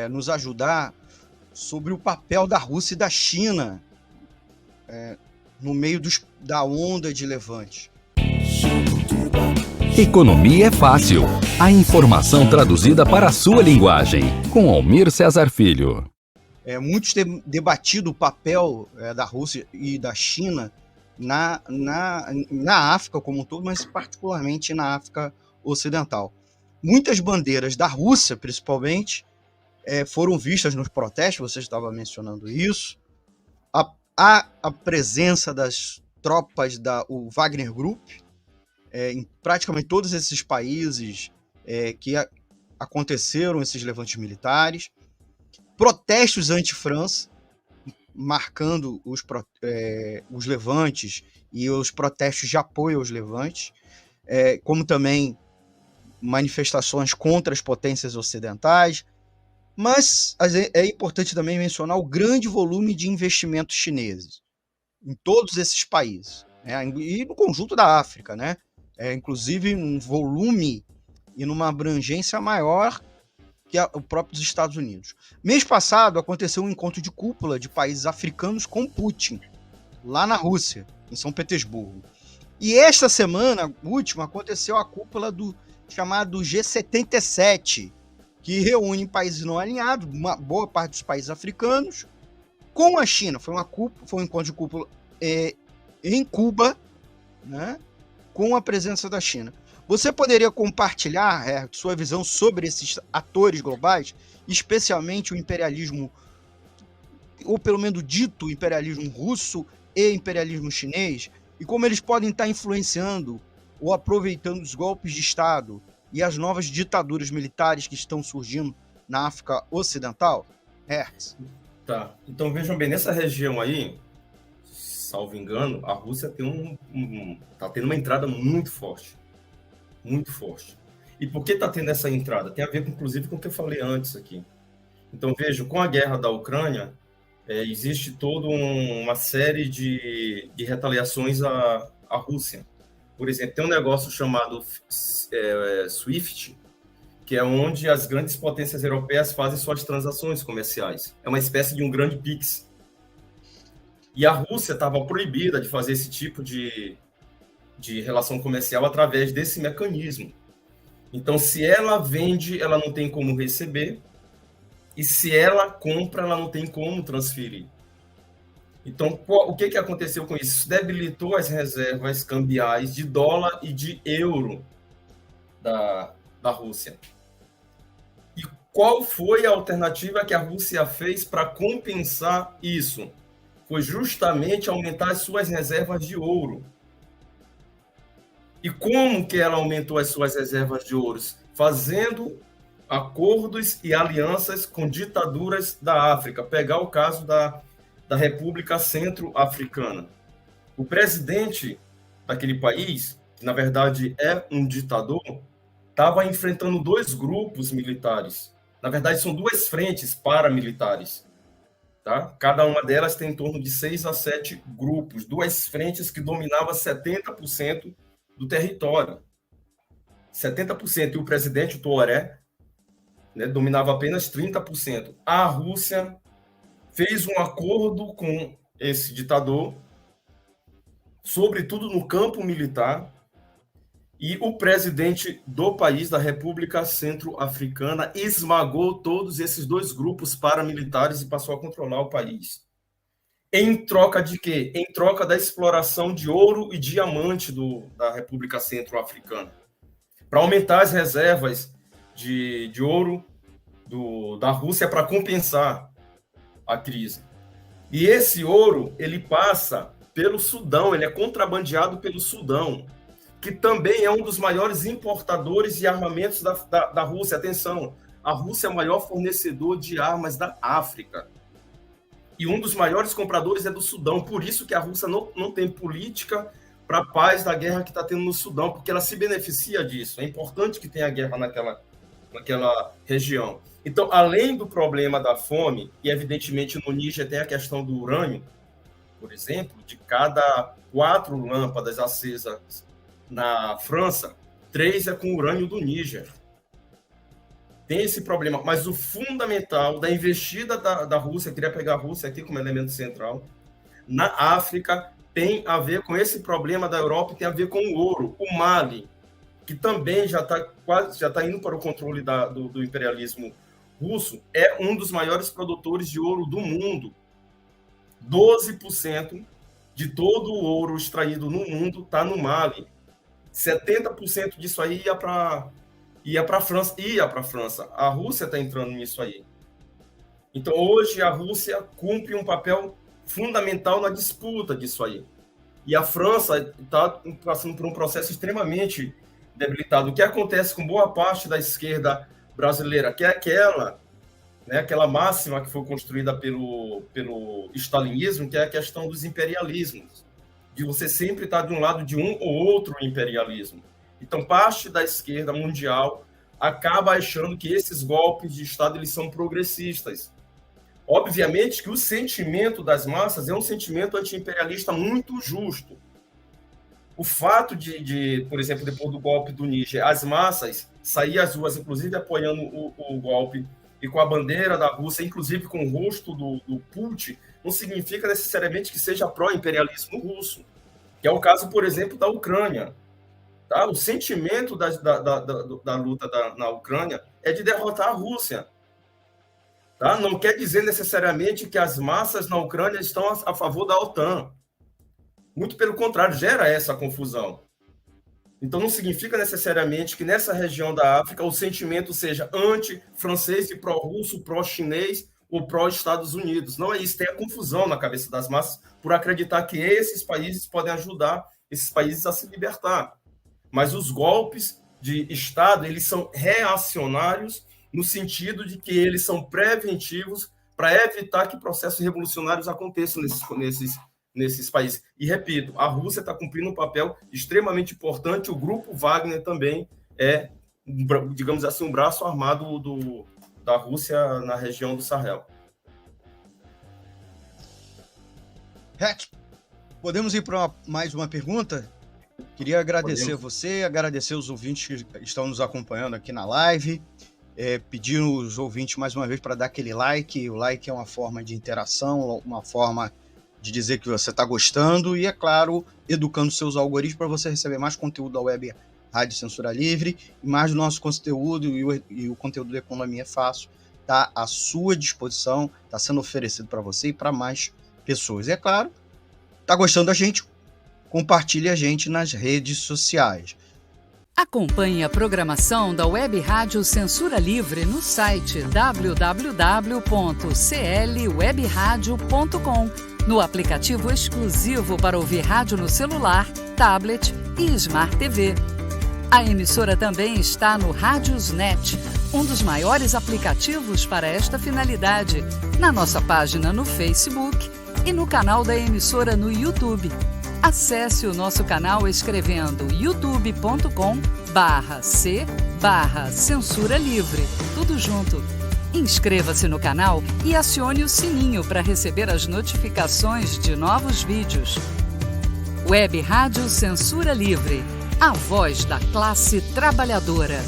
nos ajudar sobre o papel da Rússia e da China no meio da onda de levante. Economia é fácil. A informação traduzida para a sua linguagem. Com Almir Cesar Filho. Muitos têm debatido o papel da Rússia e da China na África como um todo, mas particularmente na África Ocidental. Muitas bandeiras da Rússia, principalmente, foram vistas nos protestos, você estava mencionando isso. Há a presença das tropas do Wagner Group em praticamente todos esses países que aconteceram esses levantes militares. Protestos anti-França, marcando os levantes e os protestos de apoio aos levantes, como também manifestações contra as potências ocidentais. Mas é importante também mencionar o grande volume de investimentos chineses em todos esses países, e no conjunto da África, né? Inclusive um volume e numa abrangência maior que o próprio dos Estados Unidos. Mês passado aconteceu um encontro de cúpula de países africanos com Putin, lá na Rússia, em São Petersburgo. E esta semana última aconteceu a cúpula do chamado G77, que reúne países não alinhados, uma boa parte dos países africanos, com a China. Foi um encontro de cúpula em Cuba, né, com a presença da China. Você poderia compartilhar sua visão sobre esses atores globais, especialmente o imperialismo, ou pelo menos dito imperialismo russo e imperialismo chinês, e como eles podem estar influenciando ou aproveitando os golpes de Estado e as novas ditaduras militares que estão surgindo na África Ocidental? Hertz. Tá, então vejam bem, nessa região aí, salvo engano, a Rússia tem tá tendo uma entrada muito forte. Muito forte. E por que está tendo essa entrada? Tem a ver, inclusive, com o que eu falei antes aqui. Então, vejo, com a guerra da Ucrânia, existe toda uma série de retaliações à Rússia. Por exemplo, tem um negócio chamado SWIFT, que é onde as grandes potências europeias fazem suas transações comerciais. É uma espécie de um grande PIX. E a Rússia estava proibida de fazer esse tipo de relação comercial através desse mecanismo. Então, se ela vende, ela não tem como receber, e se ela compra, ela não tem como transferir. Então, o que aconteceu com isso? Isso debilitou as reservas cambiais de dólar e de euro da Rússia. E qual foi a alternativa que a Rússia fez para compensar isso? Foi justamente aumentar as suas reservas de ouro. E como que ela aumentou as suas reservas de ouro? Fazendo acordos e alianças com ditaduras da África. Pegar o caso da República Centro-Africana. O presidente daquele país, que na verdade é um ditador, estava enfrentando dois grupos militares. Na verdade, são duas frentes paramilitares. Tá? Cada uma delas tem em torno de 6 a 7 grupos. Duas frentes que dominavam 70% do território. 70%. E o presidente, o Touré, né, dominava apenas 30%. A Rússia fez um acordo com esse ditador, sobretudo no campo militar, e o presidente do país, da República Centro-Africana, esmagou todos esses dois grupos paramilitares e passou a controlar o país. Em troca de quê? Em troca da exploração de ouro e diamante da República Centro-Africana. Para aumentar as reservas de ouro da Rússia para compensar a crise. E esse ouro, ele passa pelo Sudão, ele é contrabandeado pelo Sudão, que também é um dos maiores importadores de armamentos da Rússia. Atenção, a Rússia é o maior fornecedor de armas da África. E um dos maiores compradores é do Sudão. Por isso que a Rússia não tem política para a paz da guerra que está tendo no Sudão, porque ela se beneficia disso. É importante que tenha guerra naquela região. Então, além do problema da fome, e evidentemente no Níger tem a questão do urânio, por exemplo, de cada 4 lâmpadas acesas na França, 3 é com urânio do Níger. tem esse problema. Mas o fundamental da investida da Rússia, eu queria pegar a Rússia aqui como elemento central, na África tem a ver com esse problema da Europa, tem a ver com o ouro. O Mali, que também já está indo para o controle do imperialismo russo, é um dos maiores produtores de ouro do mundo. 12% de todo o ouro extraído no mundo está no Mali. 70% disso aí ia para a França. A Rússia está entrando nisso aí. Então, hoje, a Rússia cumpre um papel fundamental na disputa disso aí. E a França está passando por um processo extremamente debilitado. O que acontece com boa parte da esquerda brasileira, que é aquela máxima que foi construída pelo stalinismo, que é a questão dos imperialismos, de você sempre estar de um lado de um ou outro imperialismo. Então, parte da esquerda mundial acaba achando que esses golpes de Estado eles são progressistas. Obviamente que o sentimento das massas é um sentimento anti-imperialista muito justo. O fato por exemplo, depois do golpe do Níger, as massas saírem às ruas, inclusive apoiando o golpe, e com a bandeira da Rússia, inclusive com o rosto do Putin, não significa necessariamente que seja pró-imperialismo russo, que é o caso, por exemplo, da Ucrânia. Tá? O sentimento da luta na Ucrânia é de derrotar a Rússia. Tá? Não quer dizer necessariamente que as massas na Ucrânia estão a favor da OTAN. Muito pelo contrário, gera essa confusão. Então, não significa necessariamente que nessa região da África o sentimento seja anti-francês e pró-russo, pró-chinês ou pró-Estados Unidos. Não é isso, tem a confusão na cabeça das massas por acreditar que esses países podem ajudar esses países a se libertar. Mas os golpes de Estado, eles são reacionários no sentido de que eles são preventivos para evitar que processos revolucionários aconteçam nesses países. E, repito, a Rússia está cumprindo um papel extremamente importante, o Grupo Wagner também é, digamos assim, um braço armado da Rússia na região do Sahel. Rec, podemos ir para mais uma pergunta? Queria agradecer a você, agradecer os ouvintes que estão nos acompanhando aqui na live, pedir os ouvintes mais uma vez para dar aquele like. O like é uma forma de interação, uma forma de dizer que você está gostando e, é claro, educando seus algoritmos para você receber mais conteúdo da Web Rádio Censura Livre e mais do nosso conteúdo e o conteúdo da Economia Fácil está à sua disposição, está sendo oferecido para você e para mais pessoas. E, é claro, está gostando da gente? Compartilhe a gente nas redes sociais. Acompanhe a programação da Web Rádio Censura Livre no site www.clwebradio.com, no aplicativo exclusivo para ouvir rádio no celular, tablet e Smart TV. A emissora também está no Radiosnet, um dos maiores aplicativos para esta finalidade, na nossa página no Facebook e no canal da emissora no YouTube. Acesse o nosso canal escrevendo youtube.com/c/censura livre, tudo junto. Inscreva-se no canal e acione o sininho para receber as notificações de novos vídeos. Web Rádio Censura Livre, a voz da classe trabalhadora.